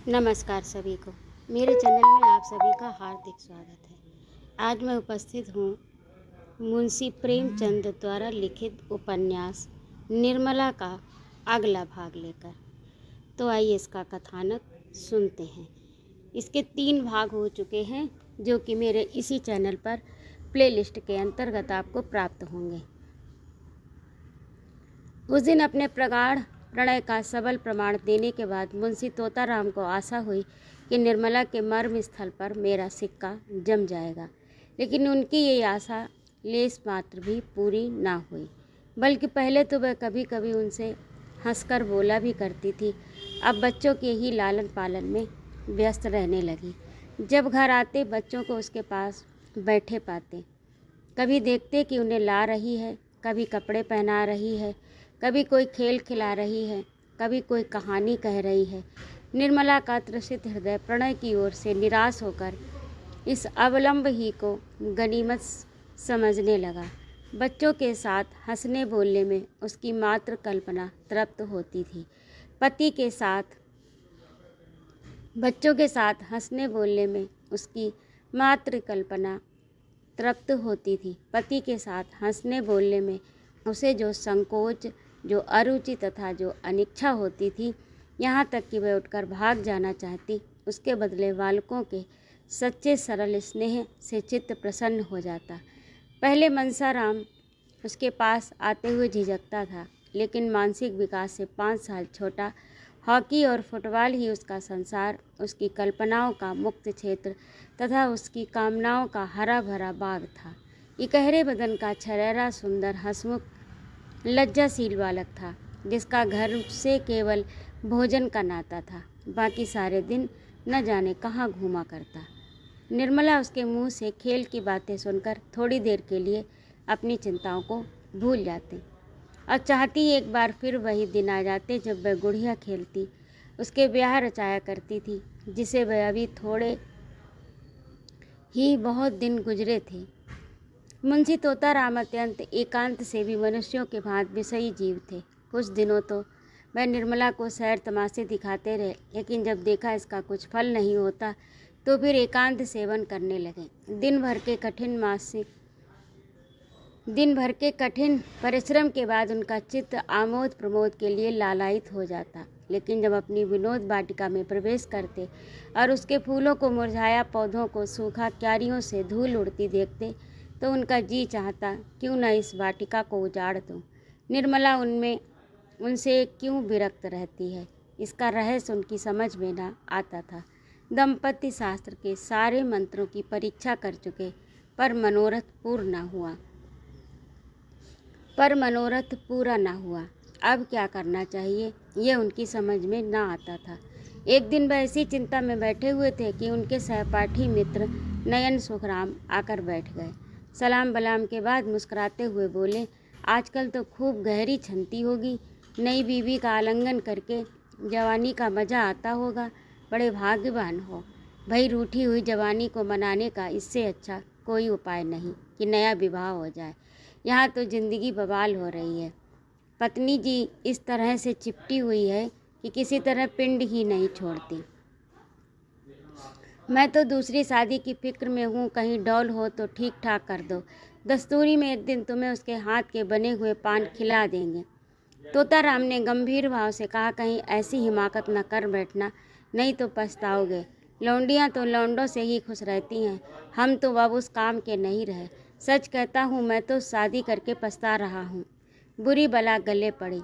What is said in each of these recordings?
नमस्कार सभी को। मेरे चैनल में आप सभी का हार्दिक स्वागत है। आज मैं उपस्थित हूँ मुंशी प्रेमचंद द्वारा लिखित उपन्यास निर्मला का अगला भाग लेकर। तो आइए इसका कथानक सुनते हैं। इसके 3 भाग हो चुके हैं जो कि मेरे इसी चैनल पर प्लेलिस्ट के अंतर्गत आपको प्राप्त होंगे। उस दिन अपने प्रगाढ़ प्रणय का सबल प्रमाण देने के बाद मुंशी तोताराम को आशा हुई कि निर्मला के मर्म स्थल पर मेरा सिक्का जम जाएगा, लेकिन उनकी ये आशा लेस मात्र भी पूरी ना हुई। बल्कि पहले तो वह कभी कभी उनसे हंसकर बोला भी करती थी, अब बच्चों के ही लालन पालन में व्यस्त रहने लगी। जब घर आते बच्चों को उसके पास बैठे पाते, कभी देखते कि उन्हें ला रही है, कभी कपड़े पहना रही है, कभी कोई खेल खिला रही है, कभी कोई कहानी कह रही है। निर्मला का त्रसित हृदय प्रणय की ओर से निराश होकर इस अवलंब ही को गनीमत समझने लगा। बच्चों के साथ हंसने बोलने में उसकी मात्र कल्पना तृप्त होती थी। बच्चों के साथ हंसने बोलने में उसकी मात्र कल्पना तृप्त होती थी। पति के साथ हंसने बोलने में उसे जो संकोच, जो अरुचि तथा जो अनिच्छा होती थी, यहाँ तक कि वह उठकर भाग जाना चाहती, उसके बदले बालकों के सच्चे सरल स्नेह से चित्त प्रसन्न हो जाता। पहले मनसाराम उसके पास आते हुए झिझकता था, लेकिन मानसिक विकास से 5 साल छोटा, हॉकी और फुटबॉल ही उसका संसार, उसकी कल्पनाओं का मुक्त क्षेत्र तथा उसकी कामनाओं का हरा भरा बाग था। इकहरे बदन का छरेरा सुंदर हंसमुख लज्जाशील बालक था, जिसका घर से केवल भोजन का नाता था, बाकी सारे दिन न जाने कहाँ घूमा करता। निर्मला उसके मुंह से खेल की बातें सुनकर थोड़ी देर के लिए अपनी चिंताओं को भूल जाती और चाहती एक बार फिर वही दिन आ जाते जब वह गुड़िया खेलती, उसके ब्याह रचाया करती थी, जिसे वह अभी थोड़े ही बहुत दिन गुजरे थे। मुंशी तोताराम अत्यंत एकांत से भी मनुष्यों के भांति विषयी जीव थे। कुछ दिनों तो वह निर्मला को सैर तमाशे दिखाते रहे, लेकिन जब देखा इसका कुछ फल नहीं होता तो फिर एकांत सेवन करने लगे। दिन भर के कठिन परिश्रम के बाद उनका चित्त आमोद प्रमोद के लिए लालायित हो जाता, लेकिन जब अपनी विनोद वाटिका में प्रवेश करते और उसके फूलों को मुरझाया, पौधों को सूखा, क्यारियों से धूल उड़ती देखते तो उनका जी चाहता क्यों न इस वाटिका को उजाड़ दूं। निर्मला उनसे क्यों विरक्त रहती है, इसका रहस्य उनकी समझ में न आता था। दंपति शास्त्र के सारे मंत्रों की परीक्षा कर चुके, पर मनोरथ पूरा ना हुआ। अब क्या करना चाहिए, ये उनकी समझ में ना आता था। एक दिन वह ऐसी चिंता में बैठे हुए थे कि उनके सहपाठी मित्र नयन सुखराम आकर बैठ गए। सलाम बलाम के बाद मुस्कुराते हुए बोले, आजकल तो खूब गहरी छंती होगी, नई बीवी का आलिंगन करके जवानी का मज़ा आता होगा, बड़े भाग्यवान हो। भाई, रूठी हुई जवानी को मनाने का इससे अच्छा कोई उपाय नहीं कि नया विवाह हो जाए। यहाँ तो ज़िंदगी बवाल हो रही है। पत्नी जी इस तरह से चिपटी हुई है कि किसी तरह पिंड ही नहीं छोड़ती। मैं तो दूसरी शादी की फिक्र में हूँ, कहीं डौल हो तो ठीक ठाक कर दो। दस्तूरी में एक दिन तुम्हें उसके हाथ के बने हुए पान खिला देंगे। तोताराम ने गंभीर भाव से कहा, कहीं ऐसी हिमाकत न कर बैठना, नहीं तो पछताओगे। लौंडियाँ तो लौंडों से ही खुश रहती हैं, हम तो अब उस काम के नहीं रहे। सच कहता हूँ, मैं तो शादी करके पछता रहा हूँ। बुरी बला गले पड़ी।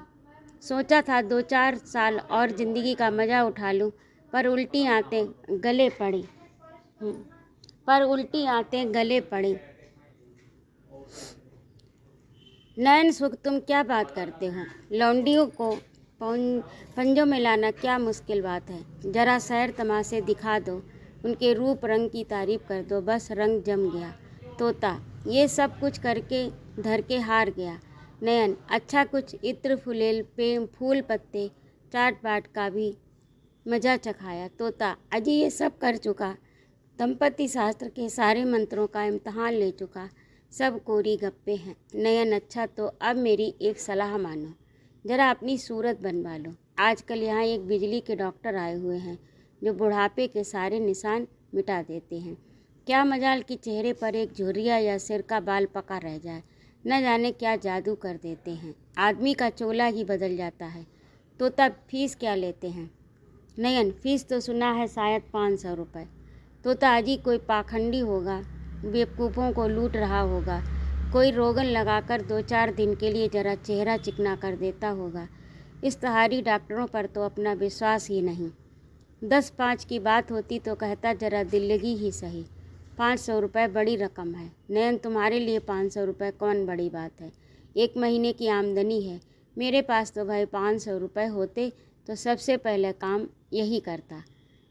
सोचा था 2-4 साल और ज़िंदगी का मज़ा उठा लूँ, पर उल्टी आते गले पड़ी। नयन सुख, तुम क्या बात करते हो? लौंडियों को पंजों में लाना क्या मुश्किल बात है। जरा सैर तमाशे दिखा दो, उनके रूप रंग की तारीफ कर दो, बस रंग जम गया। तोता ये सब कुछ करके धर के हार गया। नयन, अच्छा कुछ इत्र फुलेल फूल पत्ते चाट बाट का भी मज़ा चखाया। तोता अजी ये सब कर चुका, दंपति शास्त्र के सारे मंत्रों का इम्तहान ले चुका, सब कोरी गप्पे हैं। नयन, अच्छा तो अब मेरी एक सलाह मानो, ज़रा अपनी सूरत बनवा लो। आजकल यहाँ एक बिजली के डॉक्टर आए हुए हैं, जो बुढ़ापे के सारे निशान मिटा देते हैं। क्या मजाल कि चेहरे पर एक झुर्रिया या सिर का बाल पका रह जाए, न जाने क्या जादू कर देते हैं। आदमी का चोला ही बदल जाता है। तो तब फीस क्या लेते हैं? नयन, फीस तो सुना है शायद 500 रुपये। तोता, अजी कोई पाखंडी होगा, बेवकूफ़ों को लूट रहा होगा। कोई रोगन लगाकर 2-4 दिन के लिए जरा चेहरा चिकना कर देता होगा। इश्तहारी डॉक्टरों पर तो अपना विश्वास ही नहीं। 10-5 की बात होती तो कहता जरा दिल लगी ही सही। 500 रुपये बड़ी रकम है। नयन, तुम्हारे लिए 500 रुपये कौन बड़ी बात है? 1 महीने की आमदनी है। मेरे पास तो भाई 500 रुपये होते तो सबसे पहले काम यही करता।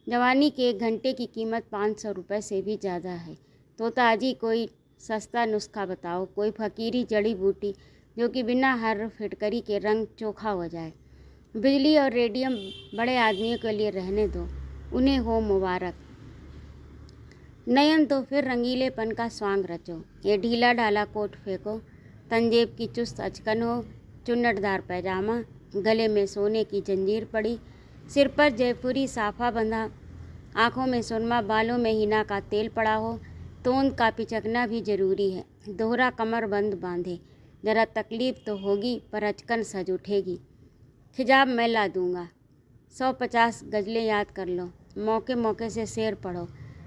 जवानी के 1 घंटे की कीमत 500 रुपये से भी ज़्यादा है। तोता, अजी कोई सस्ता नुस्खा बताओ, कोई फकीरी जड़ी बूटी जो कि बिना हर फिटकरी के रंग चोखा हो जाए। बिजली और रेडियम बड़े आदमियों के लिए रहने दो, उन्हें हो मुबारक। नयन, तो फिर रंगीलेपन का स्वांग रचो। ये ढीला ढाला कोट फेंको, तंजेब की चुस्त अचकन हो, चुन्नटदार पैजामा, गले में सोने की जंजीर पड़ी, सिर पर जयपुरी साफा बंधा, आँखों में सुरमा, बालों में हिना का तेल पड़ा हो। तोंद का पिचकना भी जरूरी है। दोहरा कमर बंद बांधे। जरा तकलीफ तो होगी पर अचकन सज उठेगी। खिजाब मैं ला दूंगा। 150 गज़लें याद कर लो। मौके मौके से शेर पढ़ो।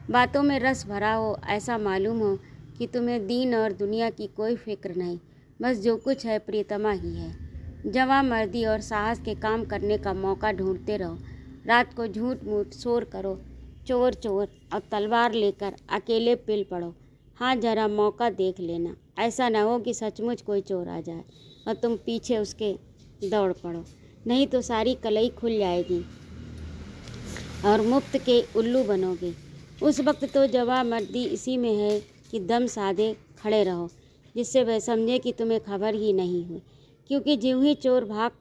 बातों में रस भरा हो, ऐसा मालूम हो कि तुम्हें दीन और दुनिया की कोई फिक्र नहीं, बस जो कुछ है प्रियतमा ही है। जवां मर्दी और साहस के काम करने का मौका ढूंढते रहो। रात को झूठ मूठ शोर करो, चोर चोर और तलवार लेकर अकेले पिल पड़ो। हाँ, जरा मौका देख लेना, ऐसा न हो कि सचमुच कोई चोर आ जाए और तुम पीछे उसके दौड़ पड़ो, नहीं तो सारी कलई खुल जाएगी और मुफ्त के उल्लू बनोगे। उस वक्त तो जवां मर्दी इसी में है कि दम साधे खड़े रहो, जिससे वह समझे कि तुम्हें खबर ही नहीं हुई। क्योंकि ज्यों ही चोर भाग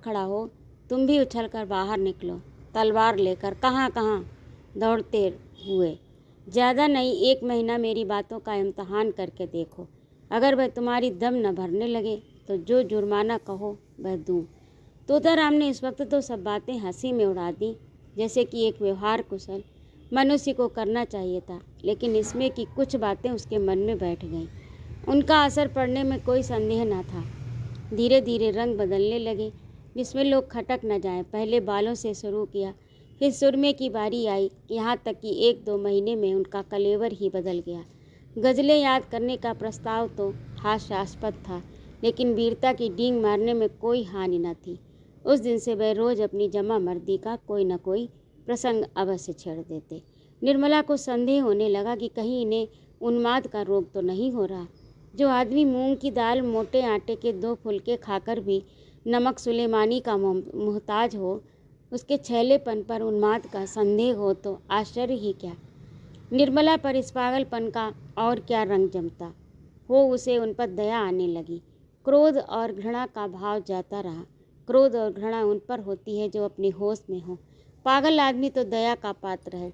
खड़ा हो, तुम भी उछलकर बाहर निकलो, तलवार लेकर कहाँ कहाँ दौड़ते हुए। ज़्यादा नहीं, 1 महीना मेरी बातों का इम्तहान करके देखो। अगर वह तुम्हारी दम न भरने लगे तो जो जुर्माना कहो वह दूँ। तोताराम ने इस वक्त तो सब बातें हंसी में उड़ा दी, जैसे कि एक व्यवहार कुशल मनुष्य को करना चाहिए था, लेकिन इसमें कि कुछ बातें उसके मन में बैठ गईं। उनका असर पड़ने में कोई संदेह न था। धीरे धीरे रंग बदलने लगे, जिसमें लोग खटक न जाएं। पहले बालों से शुरू किया, फिर सुरमे की बारी आई, यहाँ तक कि 1-2 महीने में उनका कलेवर ही बदल गया। गज़लें याद करने का प्रस्ताव तो हास्यास्पद था, लेकिन वीरता की डींग मारने में कोई हानि न थी। उस दिन से वह रोज़ अपनी जमा मर्दी का कोई न कोई प्रसंग अवश्य छेड़ देते। निर्मला को संदेह होने लगा कि कहीं इन्हें उन्माद का रोग तो नहीं हो रहा। जो आदमी मूंग की दाल मोटे आटे के 2 फुलके खाकर भी नमक सुलेमानी का मोहताज हो, उसके छैलेपन पर उन्माद का संदेह हो तो आश्चर्य ही क्या। निर्मला पर इस पागलपन का और क्या रंग जमता हो, उसे उन पर दया आने लगी। क्रोध और घृणा का भाव जाता रहा। क्रोध और घृणा उन पर होती है जो अपने होश में हो। पागल आदमी तो दया का पात्र है।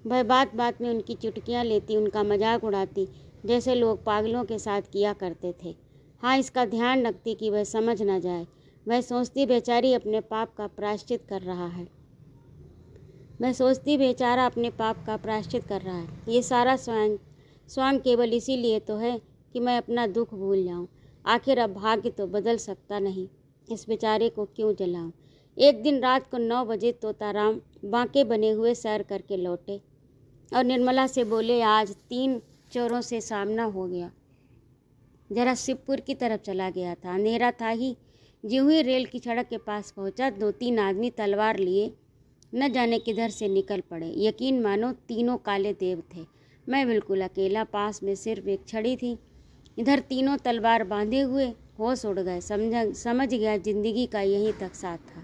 वह बात बात में उनकी चुटकियाँ लेती, उनका मजाक उड़ाती, जैसे लोग पागलों के साथ किया करते थे। हाँ, इसका ध्यान रखती कि वह समझ न जाए। वह सोचती बेचारी अपने पाप का प्रायश्चित कर रहा है। बेचारा अपने पाप का प्रायश्चित कर रहा है। ये सारा स्वांग केवल इसीलिए तो है कि मैं अपना दुख भूल जाऊं। आखिर अब भाग्य तो बदल सकता नहीं, इस बेचारे को क्यों जलाऊं। एक दिन रात को 9 बजे तोताराम बांके बने हुए सैर करके लौटे और निर्मला से बोले, आज 3 चोरों से सामना हो गया। जरा शिवपुर की तरफ चला गया था, अंधेरा था ही। ज्यों ही रेल की सड़क के पास पहुंचा, 2-3 आदमी तलवार लिए न जाने किधर से निकल पड़े। यकीन मानो तीनों काले देव थे। मैं बिल्कुल अकेला, पास में सिर्फ एक छड़ी थी। इधर तीनों तलवार बांधे हुए, होश उड़ गए। समझ गया जिंदगी का यहीं तक साथ था।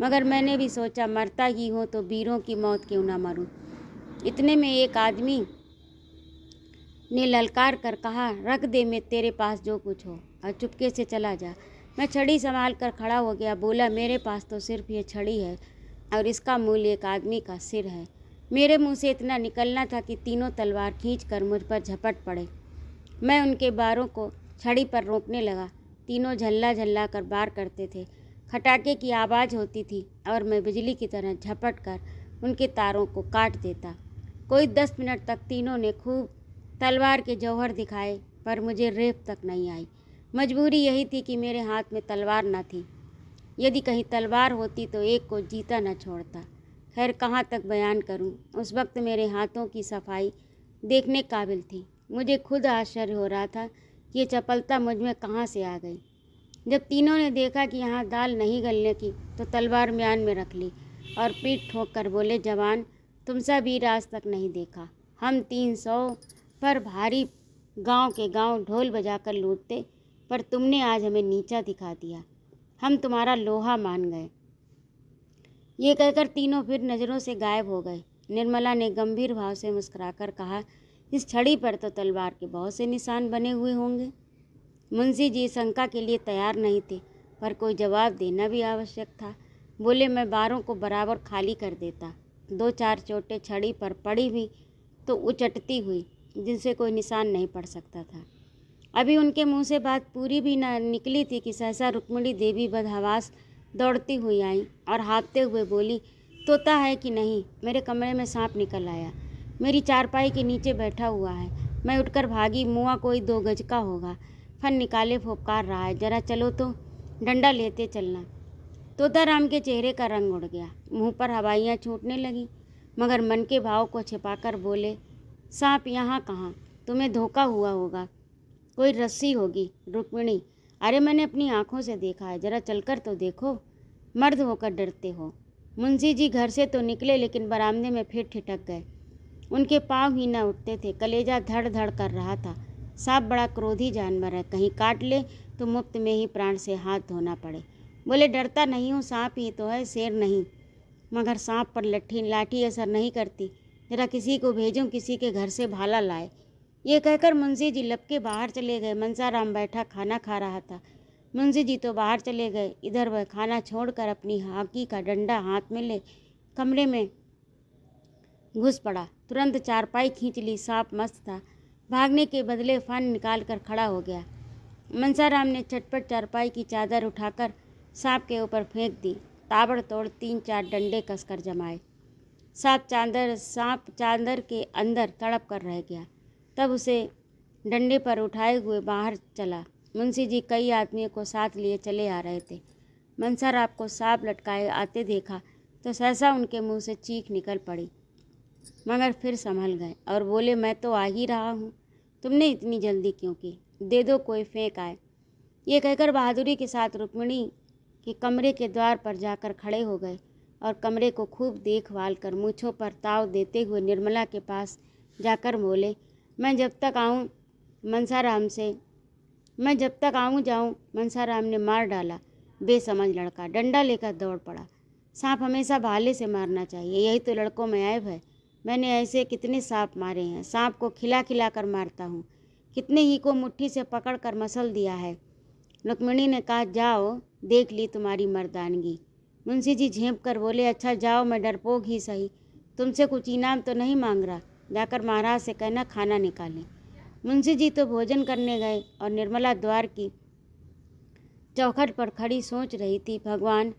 मगर मैंने भी सोचा मरता ही हूँ तो वीरों की मौत क्यों ना मरूं। इतने में एक आदमी ने ललकार कर कहा, रख दे मैं तेरे पास जो कुछ हो और चुपके से चला जा। मैं छड़ी संभाल कर खड़ा हो गया, बोला, मेरे पास तो सिर्फ ये छड़ी है और इसका मूल्य एक आदमी का सिर है। मेरे मुंह से इतना निकलना था कि तीनों तलवार खींचकर मुझ पर झपट पड़े। मैं उनके बारों को छड़ी पर रोकने लगा। तीनों झल्ला झल्ला कर वार करते थे। खटाके की आवाज़ होती थी और मैं बिजली की तरह झपट कर उनके तारों को काट देता। कोई 10 मिनट तक तीनों ने खूब तलवार के जौहर दिखाए, पर मुझे रेप तक नहीं आई। मजबूरी यही थी कि मेरे हाथ में तलवार न थी। यदि कहीं तलवार होती तो एक को जीता न छोड़ता। खैर, कहाँ तक बयान करूं। उस वक्त मेरे हाथों की सफाई देखने काबिल थी। मुझे खुद आश्चर्य हो रहा था कि ये चपलता मुझ में कहाँ से आ गई। जब तीनों ने देखा कि यहाँ दाल नहीं गलने की, तो तलवार म्यान में रख ली और पीठ ठोक कर बोले, जवान, तुमसा वीर आज तक नहीं देखा। हम 300 पर भारी गांव के गांव ढोल बजाकर लूटते, पर तुमने आज हमें नीचा दिखा दिया। हम तुम्हारा लोहा मान गए। ये कहकर तीनों फिर नज़रों से गायब हो गए। निर्मला ने गंभीर भाव से मुस्कुराकर कहा, इस छड़ी पर तो तलवार के बहुत से निशान बने हुए होंगे। मुंशी जी शंका के लिए तैयार नहीं थे, पर कोई जवाब देना भी आवश्यक था। बोले, मैं बारों को बराबर खाली कर देता। 2-4 चोटें छड़ी पर पड़ी हुई तो उचटती हुई, जिनसे कोई निशान नहीं पड़ सकता था। अभी उनके मुंह से बात पूरी भी न निकली थी कि सहसा रुक्मिणी देवी बदहवास दौड़ती हुई आई और हाँफते हुए बोली, तोता है कि नहीं? मेरे कमरे में सांप निकल आया, मेरी चारपाई के नीचे बैठा हुआ है। मैं उठकर भागी, मुआ कोई 2 गज का होगा, फन निकाले फुफकार रहा है। जरा चलो तो, डंडा लेते चलना। तोताराम के चेहरे का रंग उड़ गया, मुंह पर हवाइयाँ छूटने लगीं, मगर मन के भाव को छिपाकर बोले, सांप यहाँ कहाँ? तुम्हें धोखा हुआ होगा, कोई रस्सी होगी। रुक्मिणी, अरे मैंने अपनी आंखों से देखा है, जरा चलकर तो देखो। मर्द होकर डरते हो। मुंशी जी घर से तो निकले, लेकिन बरामदे में फिर ठिठक गए। उनके पाँव ही न उठते थे, कलेजा धड़ धड़ कर रहा था। सांप बड़ा क्रोधी जानवर है, कहीं काट ले तो मुफ्त में ही प्राण से हाथ धोना पड़े। बोले, डरता नहीं हूँ, सांप ही तो है, शेर नहीं। मगर सांप पर लाठी असर नहीं करती। जरा किसी को भेजूं, किसी के घर से भाला लाए। ये कहकर मुंशी जी लपके बाहर चले गए। मनसाराम बैठा खाना खा रहा था। मुंशी जी तो बाहर चले गए। इधर वह खाना छोड़कर अपनी हॉकी का डंडा हाथ में ले कमरे में घुस पड़ा। तुरंत चारपाई खींच ली। सांप मस्त था, भागने के बदले फन निकाल कर खड़ा हो गया। मनसाराम ने चटपट चारपाई की चादर उठाकर सांप के ऊपर फेंक दी। ताबड़तोड़ 3-4 डंडे कसकर जमाए। सांप चादर के अंदर तड़प कर रह गया। तब उसे डंडे पर उठाए हुए बाहर चला। मुंशी जी कई आदमियों को साथ लिए चले आ रहे थे। मनसाराम को सांप लटकाए आते देखा तो सहसा उनके मुंह से चीख निकल पड़ी, मगर फिर संभल गए और बोले, मैं तो आ ही रहा हूँ, तुमने इतनी जल्दी क्यों की? दे दो, कोई फेंक आए। ये कहकर बहादुरी के साथ रुक्मिणी के कमरे के द्वार पर जाकर खड़े हो गए और कमरे को खूब देखभाल कर मूँछों पर ताव देते हुए निर्मला के पास जाकर बोले, मैं जब तक आऊँ जाऊँ। मनसाराम ने मार डाला। बेसमझ लड़का डंडा लेकर दौड़ पड़ा। सांप हमेशा भाले से मारना चाहिए, यही तो लड़कों में ऐब है। मैंने ऐसे कितने सांप मारे हैं। सांप को खिला खिला कर मारता हूँ, कितने ही को मुट्ठी से पकड़ कर मसल दिया है। रुक्मिणी ने कहा, जाओ, देख ली तुम्हारी मर्दानगी। मुंशी जी झेंप कर बोले, अच्छा जाओ, मैं डरपोक ही सही, तुमसे कुछ इनाम तो नहीं मांग रहा। जाकर महाराज से कहना खाना निकालें। मुंशी जी तो भोजन करने गए और निर्मला द्वार की चौखट पर खड़ी सोच रही थी, भगवान,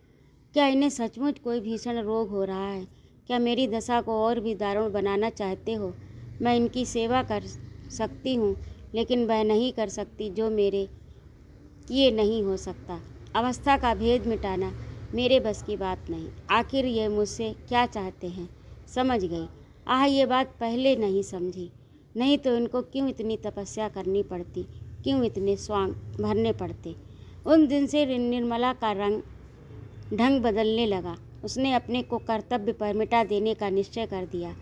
क्या इन्हें सचमुच कोई भीषण रोग हो रहा है? क्या मेरी दशा को और भी दारुण बनाना चाहते हो? मैं इनकी सेवा कर सकती हूँ, लेकिन वह नहीं कर सकती जो मेरे ये नहीं हो सकता। अवस्था का भेद मिटाना मेरे बस की बात नहीं। आखिर ये मुझसे क्या चाहते हैं? समझ गई। आह, ये बात पहले नहीं समझी, नहीं तो इनको क्यों इतनी तपस्या करनी पड़ती, क्यों इतने स्वांग भरने पड़ते। उन दिन से निर्मला का ढंग बदलने लगा। उसने अपने को कर्तव्य पर मिटा देने का निश्चय कर दिया।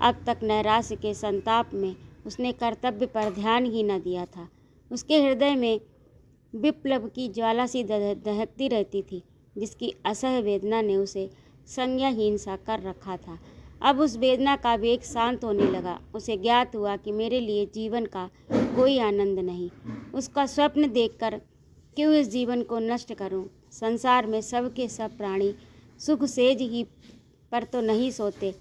अब तक नैराश्य के संताप में उसने कर्तव्य पर ध्यान ही न दिया था। उसके हृदय में विप्लव की ज्वाला सी दहकती रहती थी, जिसकी असह्य वेदना ने उसे संज्ञाहीन सा कर रखा था। अब उस वेदना का वेग शांत होने लगा। उसे ज्ञात हुआ कि मेरे लिए जीवन का कोई आनंद नहीं। उसका स्वप्न देखकर क्यों इस जीवन को नष्ट करूं? संसार में सबके सब प्राणी सुख सेज ही पर तो नहीं सोते।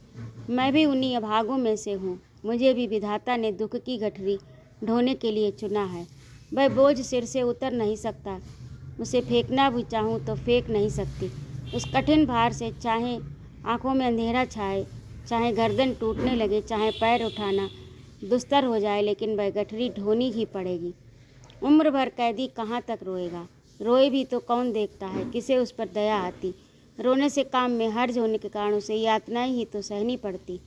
मैं भी उन्हीं अभागों में से हूँ। मुझे भी विधाता ने दुख की गठरी ढोने के लिए चुना है। वह बोझ सिर से उतर नहीं सकता। उसे फेंकना भी चाहूँ तो फेंक नहीं सकती। उस कठिन भार से चाहे आंखों में अंधेरा छाए, चाहे गर्दन टूटने लगे, चाहे पैर उठाना दुस्तर हो जाए, लेकिन वह गठरी ढोनी ही पड़ेगी। उम्र भर कैदी कहाँ तक रोएगा? रोए भी तो कौन देखता है, किसे उस पर दया आती? रोने से काम में हर्ज होने के कारण उसे यातनाएं ही तो सहनी पड़ती।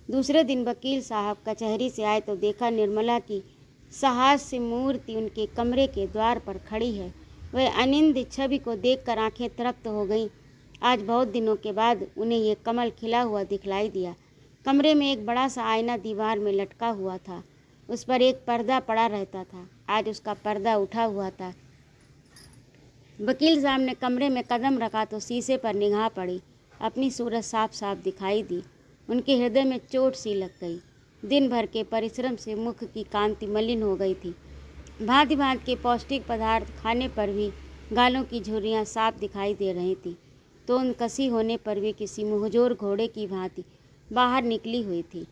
दूसरे दिन वकील साहब कचहरी से आए तो देखा निर्मला की साहस्य मूर्ति उनके कमरे के द्वार पर खड़ी है। वह अनिंद छवि को देखकर आंखें तृप्त हो गईं। आज बहुत दिनों के बाद उन्हें ये कमल खिला हुआ दिखलाई दिया। कमरे में एक बड़ा सा आईना दीवार में लटका हुआ था। उस पर एक पर्दा पड़ा रहता था, आज उसका पर्दा उठा हुआ था। वकील साहब ने कमरे में कदम रखा तो शीशे पर निगाह पड़ी। अपनी सूरत साफ साफ दिखाई दी। उनके हृदय में चोट सी लग गई। दिन भर के परिश्रम से मुख की कांति मलिन हो गई थी। भांति भांति के पौष्टिक पदार्थ खाने पर भी गालों की झुर्रियाँ साफ दिखाई दे रही थी। तोंद कसी होने पर भी किसी मुहजोर घोड़े की भांति बाहर निकली हुई थी।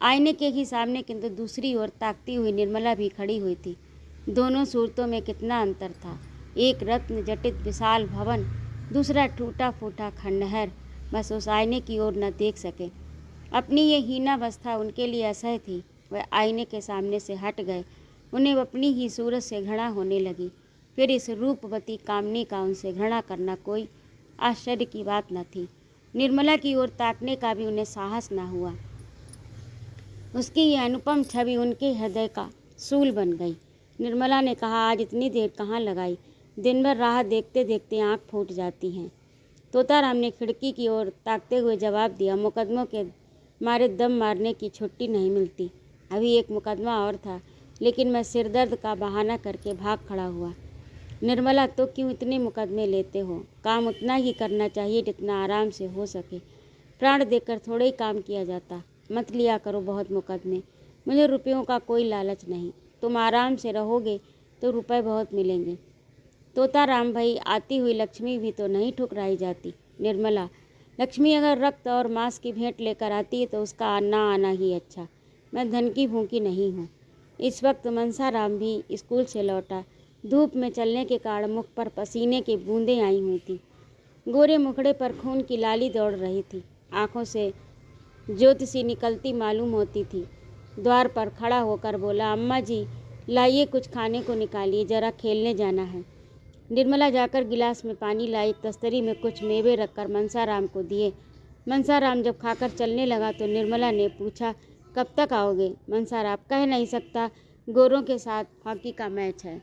आईने के ही सामने किंतु दूसरी ओर ताकती हुई निर्मला भी खड़ी हुई थी। दोनों सूरतों में कितना अंतर था। एक रत्न जटित विशाल भवन, दूसरा टूटा फूटा खंडहर। बस उस आईने की ओर न देख सके। अपनी ये हीनावस्था उनके लिए असह्य थी। वह आईने के सामने से हट गए। उन्हें अपनी ही सूरत से घृणा होने लगी। फिर इस रूपवती कामनी का उनसे घृणा करना कोई आश्चर्य की बात न थी। निर्मला की ओर ताकने का भी उन्हें साहस न हुआ। उसकी यह अनुपम छवि उनके हृदय का सूल बन गई। निर्मला ने कहा, आज इतनी देर कहाँ लगाई? दिन भर राह देखते देखते आँख फूट जाती हैं। तोताराम ने खिड़की की ओर ताकते हुए जवाब दिया, मुकदमों के मारे दम मारने की छुट्टी नहीं मिलती। अभी एक मुकदमा और था, लेकिन मैं सिरदर्द का बहाना करके भाग खड़ा हुआ। निर्मला, तो क्यों इतने मुकदमे लेते हो? काम उतना ही करना चाहिए जितना आराम से हो सके। प्राण देकर थोड़े ही काम किया जाता। मत लिया करो बहुत मुकदमे। मुझे रुपयों का कोई लालच नहीं। तुम आराम से रहोगे तो रुपए बहुत मिलेंगे। तोताराम भाई, आती हुई लक्ष्मी भी तो नहीं ठुकराई जाती। निर्मला, लक्ष्मी अगर रक्त और मांस की भेंट लेकर आती है तो उसका ना आना ही अच्छा। मैं धन की भूखी नहीं हूँ। इस वक्त मनसाराम भी स्कूल से लौटा। धूप में चलने के कारण मुख पर पसीने की बूंदें आई हुई थी। गोरे मुखड़े पर खून की लाली दौड़ रही थी। आंखों से ज्योति सी निकलती मालूम होती थी। द्वार पर खड़ा होकर बोला, अम्मा जी, लाइए कुछ खाने को निकालिए, जरा खेलने जाना है। निर्मला जाकर गिलास में पानी लाई। एक तस्तरी में कुछ मेवे रखकर मनसाराम को दिए। मनसाराम जब खाकर चलने लगा तो निर्मला ने पूछा, कब तक आओगे? मनसाराम, कह नहीं सकता, गोरों के साथ हॉकी का मैच है।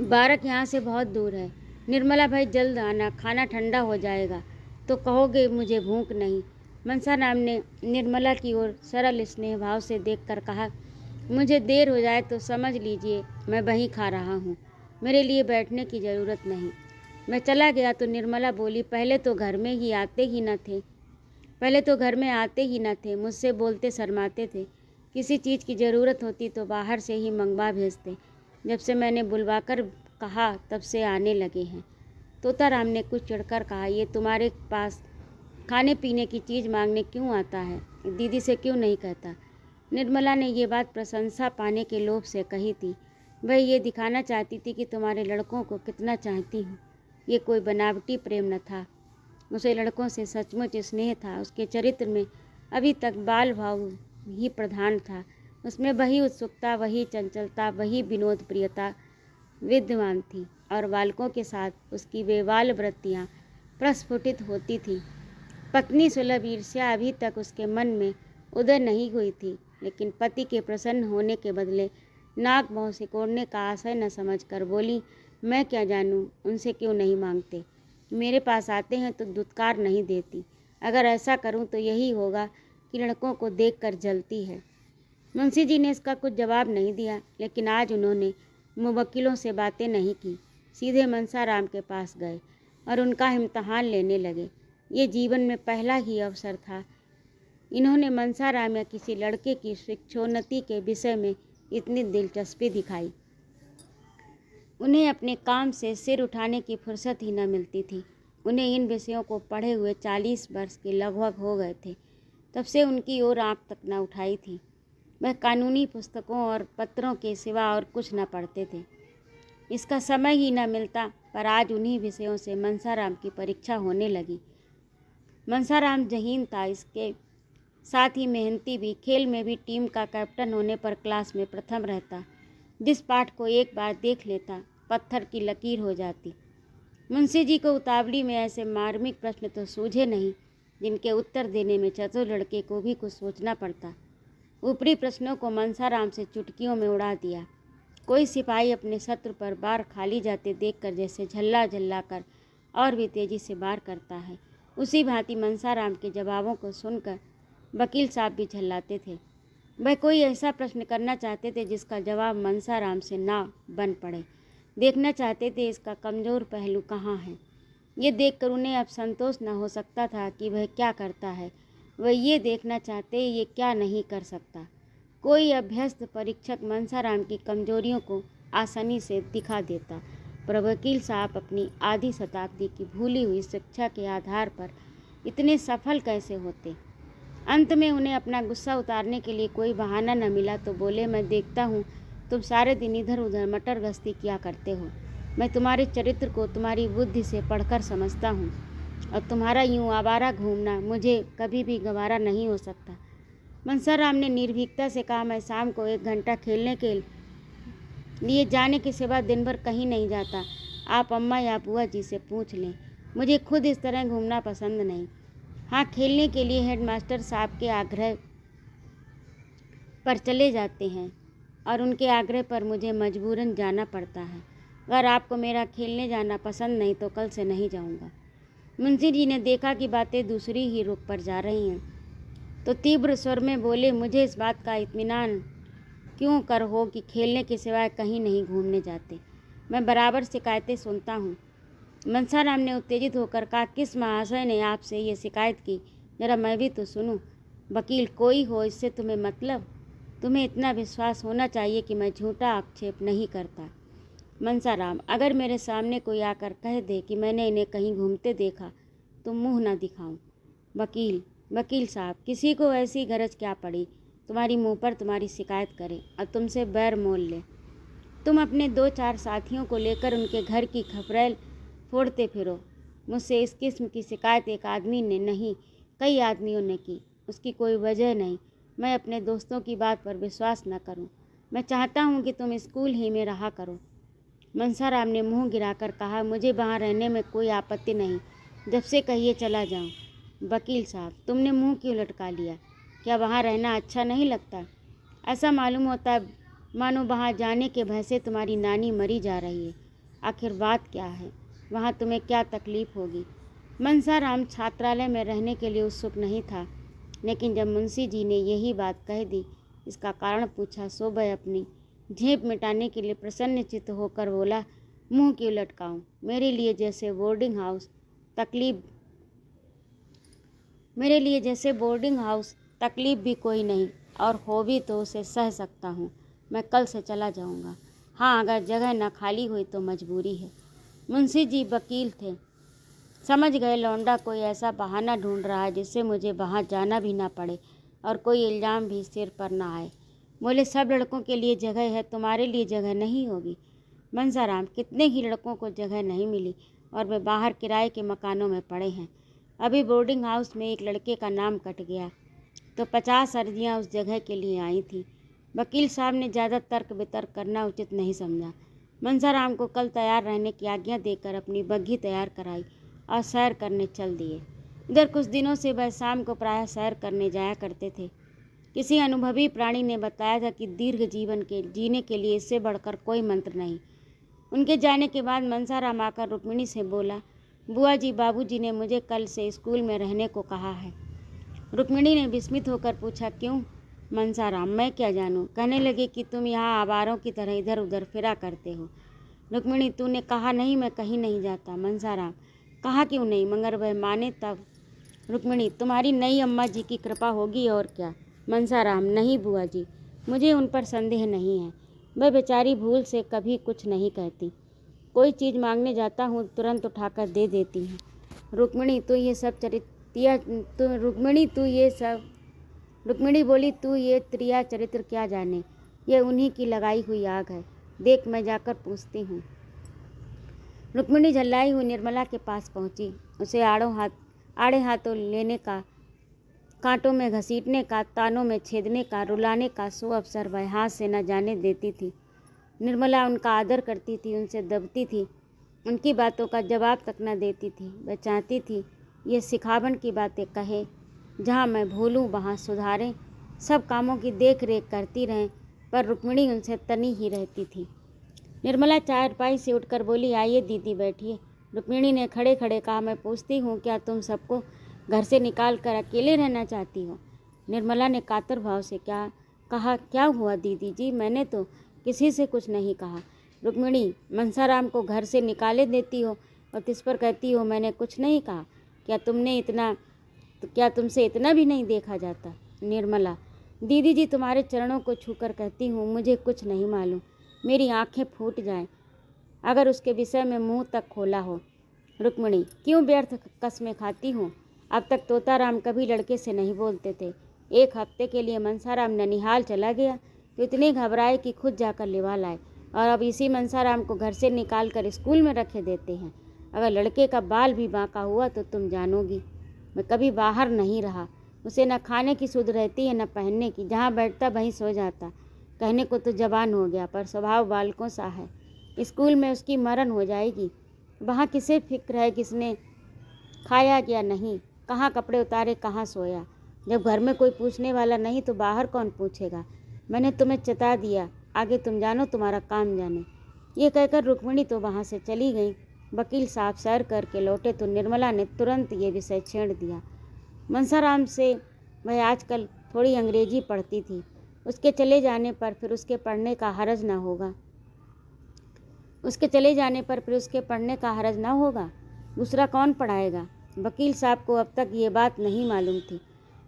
बारक यहाँ से बहुत दूर है। निर्मला भाई, जल्द आना, खाना ठंडा हो जाएगा तो कहोगे मुझे भूख नहीं। मनसाराम ने निर्मला की ओर सरल स्नेह भाव से देखकर कहा, मुझे देर हो जाए तो समझ लीजिए मैं वहीं खा रहा हूँ। मेरे लिए बैठने की ज़रूरत नहीं। मैं चला गया तो निर्मला बोली, पहले तो घर में आते ही न थे। मुझसे बोलते शर्माते थे। किसी चीज़ की ज़रूरत होती तो बाहर से ही मंगवा भेजते। जब से मैंने बुलवाकर कहा तब से आने लगे हैं। तोताराम ने कुछ चिढ़कर कहा, ये तुम्हारे पास खाने पीने की चीज़ मांगने क्यों आता है? दीदी से क्यों नहीं कहता? निर्मला ने ये बात प्रशंसा पाने के लोभ से कही थी। वह ये दिखाना चाहती थी कि तुम्हारे लड़कों को कितना चाहती हूँ। ये कोई बनावटी प्रेम न था। उसे लड़कों से सचमुच स्नेह था। उसके चरित्र में अभी तक बाल भाव ही प्रधान था। उसमें वही उत्सुकता, वही चंचलता, वही विनोद प्रियता विद्यमान थी और बालकों के साथ उसकी बेवाल वृत्तियाँ प्रस्फुटित होती थीं। पत्नी सुलभ ईर्ष्या अभी तक उसके मन में उदय नहीं हुई थी, लेकिन पति के प्रसन्न होने के बदले नाक मुँह सिकोड़ने का आशय न समझकर बोली, मैं क्या जानूं उनसे क्यों नहीं मांगते। मेरे पास आते हैं तो दुत्कार नहीं देती। अगर ऐसा करूं तो यही होगा कि लड़कों को देखकर जलती है। मुंशी जी ने इसका कुछ जवाब नहीं दिया, लेकिन आज उन्होंने मुवक्किलों से बातें नहीं की। सीधे मनसाराम के पास गए और उनका इम्तहान लेने लगे। ये जीवन में पहला ही अवसर था। इन्होंने मनसाराम या किसी लड़के की शिक्षोन्नति के विषय में इतनी दिलचस्पी दिखाई। उन्हें अपने काम से सिर उठाने की फुर्सत ही न मिलती थी। उन्हें इन विषयों को पढ़े हुए 40 वर्ष के लगभग हो गए थे। तब से उनकी ओर आँख तक न उठाई थी। वह कानूनी पुस्तकों और पत्रों के सिवा और कुछ न पढ़ते थे। इसका समय ही न मिलता, पर आज उन्हीं विषयों से मनसाराम की परीक्षा होने लगी। मनसाराम ज़हीन था, इसके साथ ही मेहनती भी। खेल में भी टीम का कैप्टन होने पर क्लास में प्रथम रहता। जिस पाठ को एक बार देख लेता, पत्थर की लकीर हो जाती। मुंशी जी को उतावली में ऐसे मार्मिक प्रश्न तो सूझे नहीं, जिनके उत्तर देने में चतुर लड़के को भी कुछ सोचना पड़ता। ऊपरी प्रश्नों को मनसाराम से चुटकियों में उड़ा दिया। कोई सिपाही अपने शत्रु पर बार खाली जाते देखकर जैसे झल्ला झल्ला कर और भी तेजी से वार करता है, उसी भांति मनसाराम के जवाबों को सुनकर वकील साहब भी झल्लाते थे। वह कोई ऐसा प्रश्न करना चाहते थे जिसका जवाब मनसाराम से ना बन पड़े। देखना चाहते थे इसका कमज़ोर पहलू कहाँ है। ये देखकर उन्हें अब संतोष न हो सकता था कि वह क्या करता है, वह ये देखना चाहते ये क्या नहीं कर सकता। कोई अभ्यस्त परीक्षक मनसाराम की कमजोरियों को आसानी से दिखा देता, पर वकील साहब अपनी आधी शताब्दी की भूली हुई शिक्षा के आधार पर इतने सफल कैसे होते। अंत में उन्हें अपना गुस्सा उतारने के लिए कोई बहाना न मिला तो बोले, मैं देखता हूँ तुम सारे दिन इधर उधर मटर गश्ती किया करते हो। मैं तुम्हारे चरित्र को तुम्हारी बुद्धि से पढ़कर समझता हूँ, और तुम्हारा यूँ आवारा घूमना मुझे कभी भी गवारा नहीं हो सकता। मनसाराम ने निर्भीकता से कहा, मैं शाम को 1 घंटा खेलने के लिए जाने के सिवा दिन भर कहीं नहीं जाता। आप अम्मा या बुआ जी से पूछ लें, मुझे खुद इस तरह घूमना पसंद नहीं। हाँ, खेलने के लिए हेडमास्टर साहब के आग्रह पर चले जाते हैं, और उनके आग्रह पर मुझे मजबूरन जाना पड़ता है। अगर आपको मेरा खेलने जाना पसंद नहीं तो कल से नहीं जाऊंगा। मुंशी जी ने देखा कि बातें दूसरी ही रुख पर जा रही हैं, तो तीव्र स्वर में बोले, मुझे इस बात का इत्मीनान क्यों कर हो कि खेलने के सिवाय कहीं नहीं घूमने जाते। मैं बराबर शिकायतें सुनता हूँ। मनसाराम ने उत्तेजित होकर कहा, किस महाशय ने आपसे ये शिकायत की, जरा मैं भी तो सुनूं। वकील, कोई हो, इससे तुम्हें मतलब? तुम्हें इतना विश्वास होना चाहिए कि मैं झूठा आक्षेप नहीं करता। मनसाराम, अगर मेरे सामने कोई आकर कह दे कि मैंने इन्हें कहीं घूमते देखा तो मुंह न दिखाऊं। वकील साहब, किसी को ऐसी गरज क्या पड़ी तुम्हारी मुंह पर तुम्हारी शिकायत करे और तुमसे बैर मोल ले। तुम अपने 2-4 साथियों को लेकर उनके घर की खपरेल फोड़ते फिरो। मुझसे इस किस्म की शिकायत एक आदमी ने नहीं, कई आदमियों ने की। उसकी कोई वजह नहीं। मैं अपने दोस्तों की बात पर विश्वास न करूं। मैं चाहता हूं कि तुम स्कूल ही में रहा करो। मनसाराम ने मुंह गिराकर कहा, मुझे वहाँ रहने में कोई आपत्ति नहीं, जब से कहिए चला जाऊं। वकील साहब, तुमने मुंह क्यों लटका लिया? क्या वहाँ रहना अच्छा नहीं लगता? ऐसा मालूम होता है मानो वहाँ जाने के भय से तुम्हारी नानी मरी जा रही है। आखिर बात क्या है? वहाँ तुम्हें क्या तकलीफ़ होगी? मनसाराम छात्रालय में रहने के लिए उत्सुक नहीं था, लेकिन जब मुंशी जी ने यही बात कह दी, इसका कारण पूछा, सो वह अपनी झेप मिटाने के लिए प्रसन्न चित्त होकर बोला, मुंह क्यों लटकाऊं? मेरे लिए जैसे बोर्डिंग हाउस तकलीफ़ भी कोई नहीं, और हो भी तो उसे सह सकता हूँ। मैं कल से चला जाऊँगा। हाँ, अगर जगह न खाली हुई तो मजबूरी है। मुंशी जी वकील थे, समझ गए लौंडा कोई ऐसा बहाना ढूंढ रहा है जिससे मुझे वहाँ जाना भी ना पड़े और कोई इल्ज़ाम भी सिर पर ना आए। बोले, सब लड़कों के लिए जगह है, तुम्हारे लिए जगह नहीं होगी। मनसाराम, कितने ही लड़कों को जगह नहीं मिली और वे बाहर किराए के मकानों में पड़े हैं। अभी बोर्डिंग हाउस में एक लड़के का नाम कट गया तो 50 अर्जियाँ उस जगह के लिए आई थीं। वकील साहब ने ज़्यादा तर्क वितर्क करना उचित नहीं समझा। मनसाराम को कल तैयार रहने की आज्ञा देकर अपनी बग्घी तैयार कराई और सैर करने चल दिए। इधर कुछ दिनों से वह शाम को प्रायः सैर करने जाया करते थे। किसी अनुभवी प्राणी ने बताया था कि दीर्घ जीवन के जीने के लिए इससे बढ़कर कोई मंत्र नहीं। उनके जाने के बाद मनसाराम आकर रुक्मिणी से बोला, बुआ जी, बाबूजी ने मुझे कल से स्कूल में रहने को कहा है। रुक्मिणी ने विस्मित होकर पूछा, क्यों? मनसाराम, मैं क्या जानूं। कहने लगे कि तुम यहाँ आवारों की तरह इधर उधर फिरा करते हो। रुक्मिणी, तूने कहा नहीं मैं कहीं नहीं जाता। मनसाराम, कहा क्यों नहीं, मगर वह माने तब। रुक्मिणी, तुम्हारी नई अम्मा जी की कृपा होगी और क्या। मनसाराम, नहीं बुआ जी, मुझे उन पर संदेह नहीं है। वह बेचारी भूल से कभी कुछ नहीं कहती। कोई चीज़ मांगने जाता हूँ तुरंत उठाकर दे देती हैं। रुक्मिणी बोली, तू ये त्रिया चरित्र क्या जाने, ये उन्हीं की लगाई हुई आग है। देख, मैं जाकर पूछती हूँ। रुक्मिणी झल्लाई हुई निर्मला के पास पहुंची। उसे आड़े हाथों लेने का, कांटों में घसीटने का, तानों में छेदने का, रुलाने का सो अवसर वह हाथ से न जाने देती थी। निर्मला उनका आदर करती थी, उनसे दबती थी, उनकी बातों का जवाब तक न देती थी। वह चाहती थी ये सिखावन की बातें कहे, जहाँ मैं भूलूँ वहाँ सुधारें, सब कामों की देख रेख करती रहें, पर रुक्मिणी उनसे तनी ही रहती थी। निर्मला चारपाई से उठकर बोली, आइए दीदी बैठिए। रुक्मिणी ने खड़े खड़े कहा, मैं पूछती हूँ क्या तुम सबको घर से निकाल कर अकेले रहना चाहती हो? निर्मला ने कातर भाव से कहा, क्या हुआ दीदी जी, मैंने तो किसी से कुछ नहीं कहा। रुक्मिणी, मनसाराम को घर से निकाले देती हो और तिस पर कहती हो मैंने कुछ नहीं कहा। क्या तुमसे इतना भी नहीं देखा जाता? निर्मला, दीदी जी तुम्हारे चरणों को छूकर कहती हूँ मुझे कुछ नहीं मालूम, मेरी आंखें फूट जाएं अगर उसके विषय में मुंह तक खोला हो। रुक्मिणी, क्यों व्यर्थ कस्में खाती हूँ? अब तक तोताराम कभी लड़के से नहीं बोलते थे। एक हफ्ते के लिए मनसाराम ननिहाल चला गया तो इतने घबराए कि खुद जाकर लिवा लाए, और अब इसी मनसाराम को घर से निकाल कर स्कूल में रखे देते हैं। अगर लड़के का बाल भी बांका हुआ तो तुम जानोगी। मैं कभी बाहर नहीं रहा, उसे न खाने की सुध रहती है न पहनने की, जहाँ बैठता वहीं सो जाता। कहने को तो जवान हो गया पर स्वभाव बालकों सा है। स्कूल में उसकी मरण हो जाएगी, वहाँ किसे फिक्र है किसने खाया या नहीं, कहाँ कपड़े उतारे, कहाँ सोया। जब घर में कोई पूछने वाला नहीं तो बाहर कौन पूछेगा? मैंने तुम्हें चेता दिया, आगे तुम जानो तुम्हारा काम जाने। ये कहकर रुक्मिणी तो वहाँ से चली गई। वकील साहब सैर करके लौटे तो निर्मला ने तुरंत ये विषय छेड़ दिया। मनसाराम से वह आजकल थोड़ी अंग्रेजी पढ़ती थी, उसके चले जाने पर फिर उसके पढ़ने का हरज न होगा। दूसरा कौन पढ़ाएगा? वकील साहब को अब तक ये बात नहीं मालूम थी।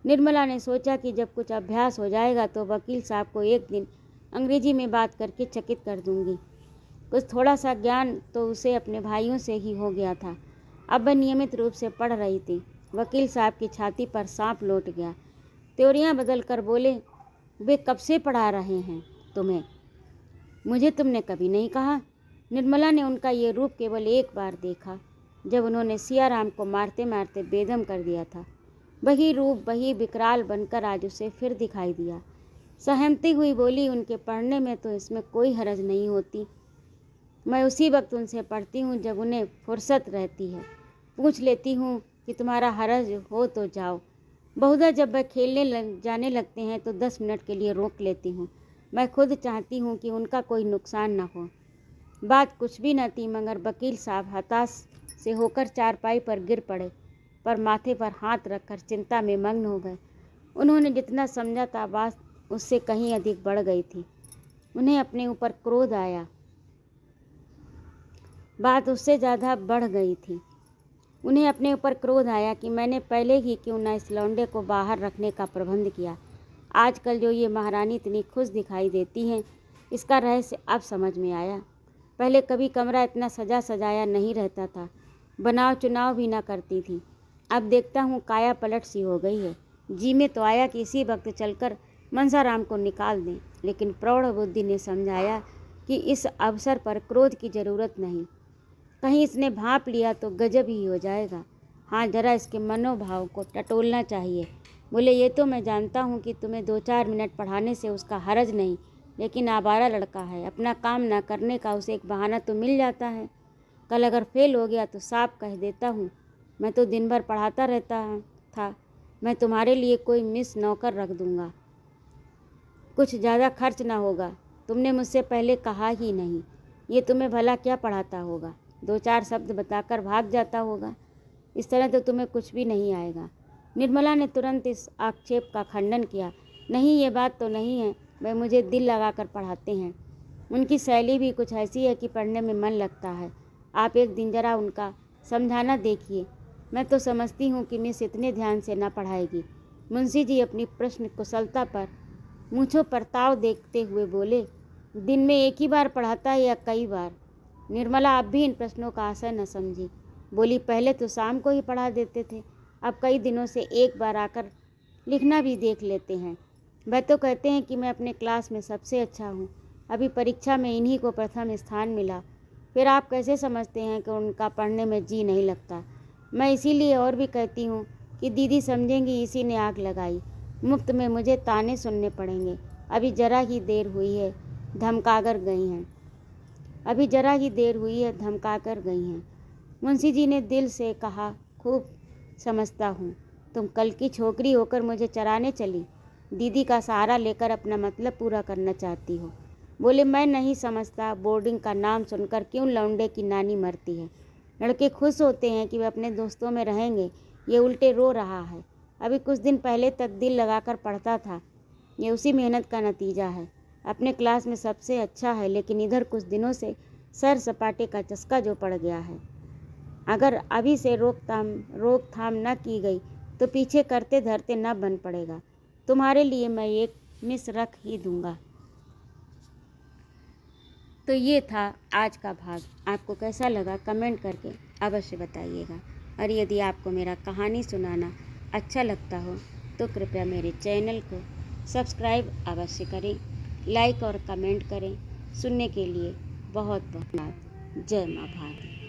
निर्मला ने सोचा कि जब कुछ अभ्यास हो जाएगा तो वकील साहब को एक दिन अंग्रेजी में बात करके चकित कर दूंगी। कुछ थोड़ा सा ज्ञान तो उसे अपने भाइयों से ही हो गया था। अब वह नियमित रूप से पढ़ रही थी। वकील साहब की छाती पर सांप लौट गया। त्योरियां बदल कर बोले, वे कब से पढ़ा रहे हैं तुम्हें? मुझे तुमने कभी नहीं कहा। निर्मला ने उनका ये रूप केवल एक बार देखा, जब उन्होंने सियाराम को मारते मारते बेदम कर दिया था। वही रूप, वही विकराल बनकर आज उसे फिर दिखाई दिया। सहमती हुई बोली, उनके पढ़ने में तो इसमें कोई हरज नहीं होती। मैं उसी वक्त उनसे पढ़ती हूँ जब उन्हें फुर्सत रहती है। पूछ लेती हूँ कि तुम्हारा हरज हो तो जाओ। बहुधा जब वह खेलने जाने लगते हैं तो 10 मिनट के लिए रोक लेती हूँ। मैं खुद चाहती हूँ कि उनका कोई नुकसान न हो। बात कुछ भी न थी, मगर वकील साहब हताश से होकर चारपाई पर गिर पड़े, पर माथे पर हाथ रखकर चिंता में मग्न हो गए। उन्होंने जितना समझा था बात उससे कहीं अधिक बढ़ गई थी। उन्हें अपने ऊपर क्रोध आया, बात उससे ज़्यादा बढ़ गई थी। उन्हें अपने ऊपर क्रोध आया कि मैंने पहले ही क्यों न इस लौंडे को बाहर रखने का प्रबंध किया। आजकल जो ये महारानी इतनी खुश दिखाई देती हैं, इसका रहस्य अब समझ में आया। पहले कभी कमरा इतना सजा सजाया नहीं रहता था, बनाव चुनाव भी ना करती थी। अब देखता हूँ काया पलट सी हो गई है। जी में तो आया कि इसी वक्त चलकर मनसाराम को निकाल दें, लेकिन प्रौढ़ बुद्धि ने समझाया कि इस अवसर पर क्रोध की ज़रूरत नहीं। कहीं इसने भांप लिया तो गजब ही हो जाएगा। हाँ, जरा इसके मनोभाव को टटोलना चाहिए। बोले, ये तो मैं जानता हूँ कि तुम्हें 2-4 मिनट पढ़ाने से उसका हरज नहीं, लेकिन आवारा लड़का है, अपना काम ना करने का उसे एक बहाना तो मिल जाता है। कल अगर फेल हो गया तो साफ कह देता हूँ, मैं तो दिन भर पढ़ाता रहता था। मैं तुम्हारे लिए कोई मिस नौकर रख दूँगा, कुछ ज़्यादा खर्च ना होगा। तुमने मुझसे पहले कहा ही नहीं। ये तुम्हें भला क्या पढ़ाता होगा? 2-4 शब्द बताकर भाग जाता होगा। इस तरह तो तुम्हें कुछ भी नहीं आएगा। निर्मला ने तुरंत इस आक्षेप का खंडन किया। नहीं, ये बात तो नहीं है, वह मुझे दिल लगाकर पढ़ाते हैं। उनकी शैली भी कुछ ऐसी है कि पढ़ने में मन लगता है। आप एक दिन ज़रा उनका समझाना देखिए। मैं तो समझती हूँ कि मिस इतने ध्यान से ना पढ़ाएगी। मुंशी जी अपनी प्रश्न कुशलता पर मूँछों पर ताव देखते हुए बोले, दिन में एक ही बार पढ़ाता है या कई बार? निर्मला अब भी इन प्रश्नों का आशय न समझी। बोली, पहले तो शाम को ही पढ़ा देते थे, अब कई दिनों से एक बार आकर लिखना भी देख लेते हैं। वह तो कहते हैं कि मैं अपने क्लास में सबसे अच्छा हूँ। अभी परीक्षा में इन्हीं को प्रथम स्थान मिला। फिर आप कैसे समझते हैं कि उनका पढ़ने में जी नहीं लगता। मैं इसीलिए और भी कहती हूँ कि दीदी समझेंगी इसी ने आग लगाई, मुफ्त में मुझे ताने सुनने पड़ेंगे। अभी ज़रा ही देर हुई है धमकाकर गई हैं मुंशी जी ने दिल से कहा, खूब समझता हूँ, तुम कल की छोकरी होकर मुझे चराने चली, दीदी का सहारा लेकर अपना मतलब पूरा करना चाहती हो। बोले, मैं नहीं समझता बोर्डिंग का नाम सुनकर क्यों लौंडे की नानी मरती है। लड़के खुश होते हैं कि वे अपने दोस्तों में रहेंगे, ये उल्टे रो रहा है। अभी कुछ दिन पहले तक दिल लगाकर पढ़ता था, ये उसी मेहनत का नतीजा है। अपने क्लास में सबसे अच्छा है, लेकिन इधर कुछ दिनों से सैर सपाटे का चस्का जो पड़ गया है। अगर अभी से रोकथाम न की गई तो पीछे करते धरते न बन पड़ेगा। तुम्हारे लिए मैं एक मिस रख ही दूंगा। तो ये था आज का भाग। आपको कैसा लगा कमेंट करके अवश्य बताइएगा। और यदि आपको मेरा कहानी सुनाना अच्छा लगता हो तो कृपया मेरे चैनल को सब्सक्राइब अवश्य करें, लाइक और कमेंट करें। सुनने के लिए बहुत बहुत धन्यवाद। जय माँ भारती।